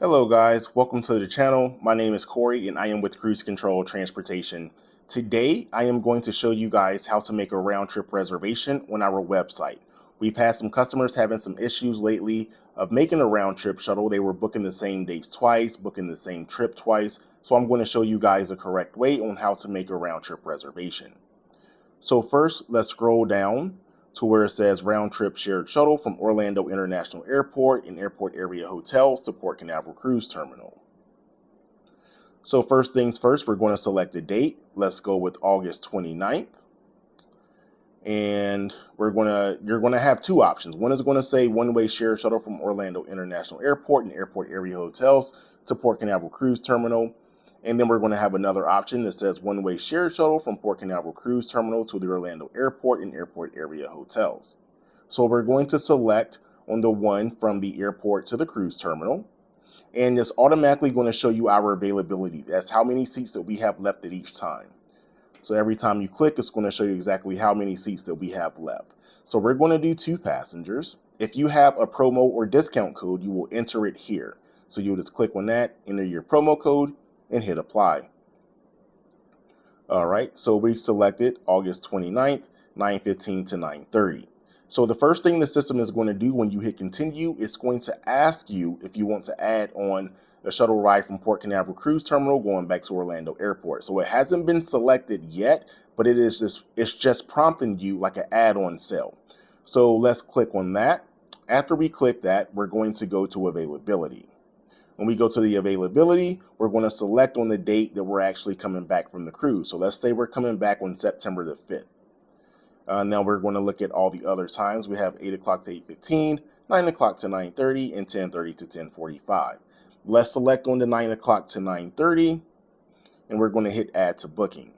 Hello guys, welcome to the channel. My name is Corey and I am with Cruise Control Transportation. Today I am going to show you guys how to make a round trip reservation on our website. We've had some customers having some issues lately of making a round trip shuttle. They were booking the same dates twice, booking the same trip twice. So I'm going to show you guys the correct way on how to make a round trip reservation. So first, let's scroll down to where it says round trip shared shuttle from Orlando International Airport and airport area hotels to Port Canaveral Cruise Terminal. So first things first, we're going to select a date. Let's go with August 29th. And you're going to have two options. One is going to say one-way shared shuttle from Orlando International Airport and airport area hotels to Port Canaveral Cruise Terminal. And then we're going to have another option that says one-way shared shuttle from Port Canaveral Cruise Terminal to the Orlando Airport and airport area hotels. So we're going to select on the one from the airport to the cruise terminal. And it's automatically going to show you our availability. That's how many seats that we have left at each time. So every time you click, it's going to show you exactly how many seats that we have left. So we're going to do 2 passengers. If you have a promo or discount code, you will enter it here. So you'll just click on that, enter your promo code, and hit apply. All right, so we selected August 29th, 9:15 to 9:30. So the first thing the system is going to do when you hit continue, it's going to ask you if you want to add on a shuttle ride from Port Canaveral Cruise Terminal going back to Orlando Airport. So it hasn't been selected yet, but it's just prompting you like an add-on sale. So let's click on that. After we click that, we're going to go to availability. When we go to the availability, we're going to select on the date that we're actually coming back from the cruise. So let's say we're coming back on September the 5th. Now we're going to look at all the other times. We have 8 o'clock to 8:15, 9 o'clock to 9:30, and 10:30 to 10:45. Let's select on the 9 o'clock to 9:30, and we're going to hit add to booking.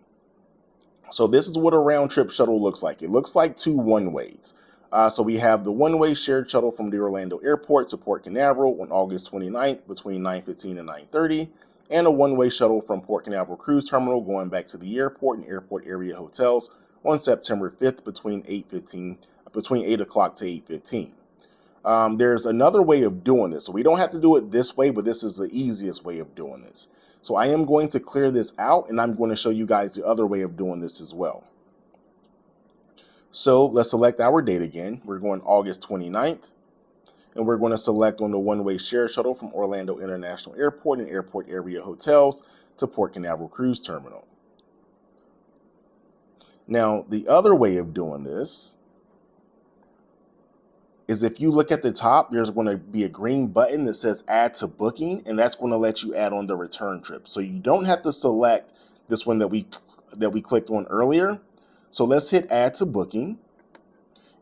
So this is what a round trip shuttle looks like. It looks like 2 one-ways. So we have the one-way shared shuttle from the Orlando Airport to Port Canaveral on August 29th between 9:15 and 9:30, and a one-way shuttle from Port Canaveral Cruise Terminal going back to the airport and airport area hotels on September 5th between 8 o'clock to 8:15. There's another way of doing this. So we don't have to do it this way, but this is the easiest way of doing this. So I am going to clear this out, and I'm going to show you guys the other way of doing this as well. So let's select our date again. We're going August 29th, and we're going to select on the one-way shared shuttle from Orlando International Airport and airport area hotels to Port Canaveral Cruise Terminal. Now, the other way of doing this is if you look at the top, there's going to be a green button that says add to booking, and that's going to let you add on the return trip. So you don't have to select this one that we clicked on earlier. So let's hit add to booking.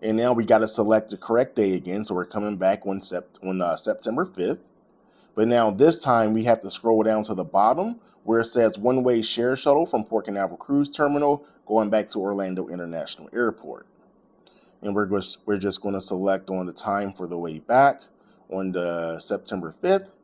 And now we got to select the correct day again. So we're coming back on September 5th. But now this time we have to scroll down to the bottom where it says one-way shared shuttle from Port Canaveral Cruise Terminal going back to Orlando International Airport. And we're just going to select on the time for the way back on the September 5th.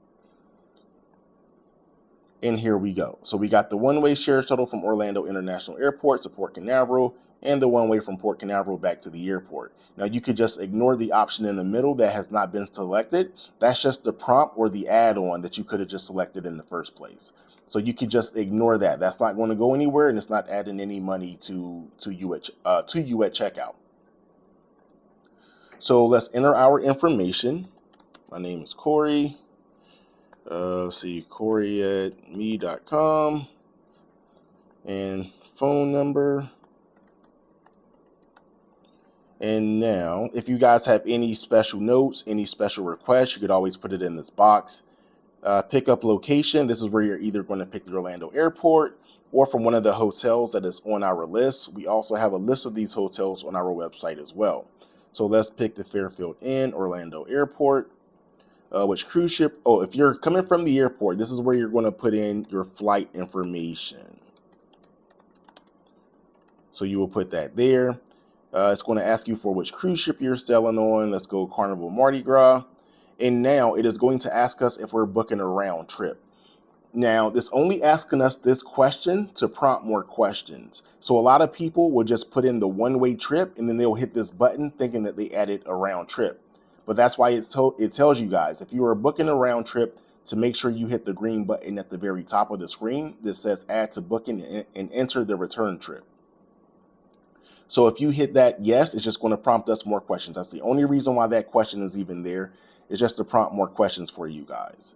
And here we go. So we got the one-way shared shuttle from Orlando International Airport to Port Canaveral and the one-way from Port Canaveral back to the airport. Now you could just ignore the option in the middle that has not been selected. That's just the prompt or the add-on that you could have just selected in the first place. So you could just ignore that. That's not going to go anywhere, and it's not adding any money to you at checkout. So let's enter our information. My name is Corey. See Corey@me.com and phone number. And now, if you guys have any special notes, any special requests, you could always put it in this box. Pickup location. This is where you're either going to pick the Orlando Airport or from one of the hotels that is on our list. We also have a list of these hotels on our website as well. So let's pick the Fairfield Inn, Orlando Airport. Which cruise ship? Oh, if you're coming from the airport, this is where you're going to put in your flight information. So you will put that there. It's going to ask you for which cruise ship you're sailing on. Let's go Carnival Mardi Gras. And now it is going to ask us if we're booking a round trip. Now, this only asking us this question to prompt more questions. So a lot of people will just put in the one-way trip and then they'll hit this button thinking that they added a round trip. But that's why it tells you guys, if you are booking a round trip, to make sure you hit the green button at the very top of the screen that says add to booking and enter the return trip. So if you hit that yes, it's just going to prompt us more questions. That's the only reason why that question is even there, is just to prompt more questions for you guys.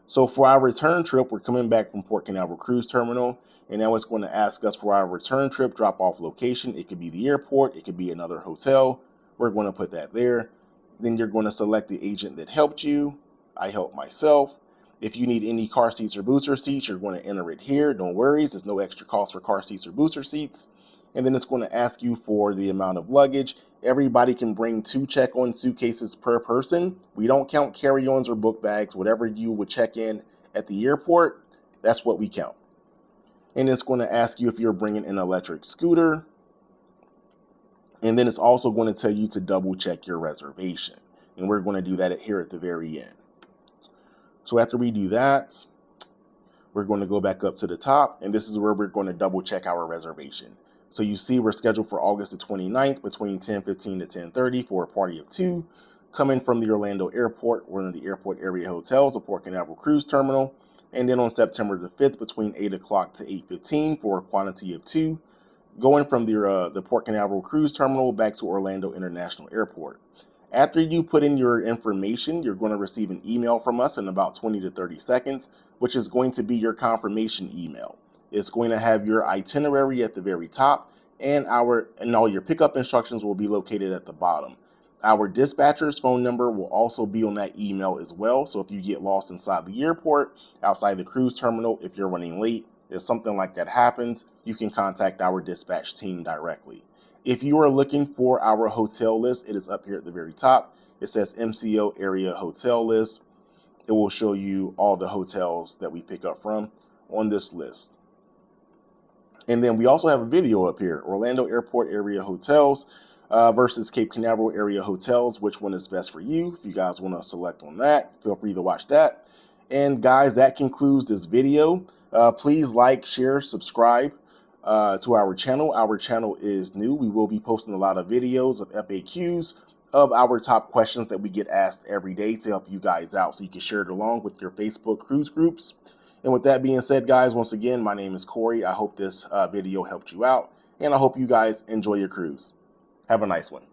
So for our return trip, we're coming back from Port Canaveral Cruise Terminal, and now it's going to ask us for our return trip drop-off location. It could be the airport, it could be another hotel. We're going to put that there. Then you're going to select the agent that helped you. I helped myself. If you need any car seats or booster seats, you're going to enter it here. Don't worry, there's no extra cost for car seats or booster seats. And then it's going to ask you for the amount of luggage. Everybody can bring 2 check-on suitcases per person. We don't count carry-ons or book bags. Whatever you would check in at the airport, that's what we count. And it's going to ask you if you're bringing an electric scooter. And then it's also going to tell you to double check your reservation. And we're going to do that here at the very end. So after we do that, we're going to go back up to the top, and this is where we're going to double check our reservation. So you see we're scheduled for August the 29th between 10:15 to 10:30 for a party of 2, coming from the Orlando airport, one of the airport area hotels of Port Canaveral Cruise Terminal. And then on September the 5th between 8 o'clock to 8:15 for a quantity of 2, going from the Port Canaveral Cruise Terminal back to Orlando International Airport. After you put in your information, you're going to receive an email from us in about 20 to 30 seconds, which is going to be your confirmation email. It's going to have your itinerary at the very top, and all your pickup instructions will be located at the bottom. Our dispatcher's phone number will also be on that email as well. So if you get lost inside the airport, outside the cruise terminal, if you're running late, if something like that happens, you can contact our dispatch team directly. If you are looking for our hotel list, it is up here at the very top. It says MCO Area Hotel List. It will show you all the hotels that we pick up from on this list. And then we also have a video up here, Orlando Airport Area Hotels versus Cape Canaveral Area Hotels. Which one is best for you? If you guys want to select on that, feel free to watch that. And guys, that concludes this video. Please like, share, subscribe to our channel. Our channel is new. We will be posting a lot of videos of FAQs of our top questions that we get asked every day to help you guys out, so you can share it along with your Facebook cruise groups. And with that being said, guys, once again, my name is Corey. I hope this video helped you out, and I hope you guys enjoy your cruise. Have a nice one.